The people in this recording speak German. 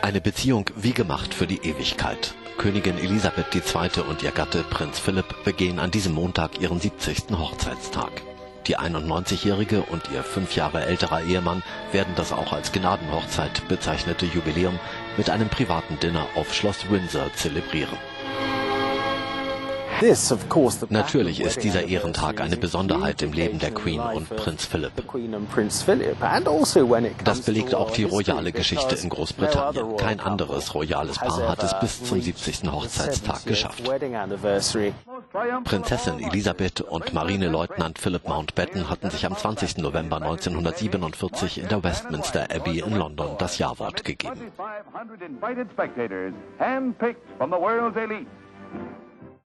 Eine Beziehung wie gemacht für die Ewigkeit. Königin Elisabeth II. Und ihr Gatte Prinz Philipp begehen an diesem Montag ihren 70. Hochzeitstag. Die 91-Jährige und ihr 5 Jahre älterer Ehemann werden das auch als Gnadenhochzeit bezeichnete Jubiläum mit einem privaten Dinner auf Schloss Windsor zelebrieren. Natürlich ist dieser Ehrentag eine Besonderheit im Leben der Queen und Prinz Philipp. Das belegt auch die royale Geschichte in Großbritannien. Kein anderes royales Paar hat es bis zum 70. Hochzeitstag geschafft. Prinzessin Elisabeth und Marineleutnant Philip Mountbatten hatten sich am 20. November 1947 in der Westminster Abbey in London das Ja-Wort gegeben.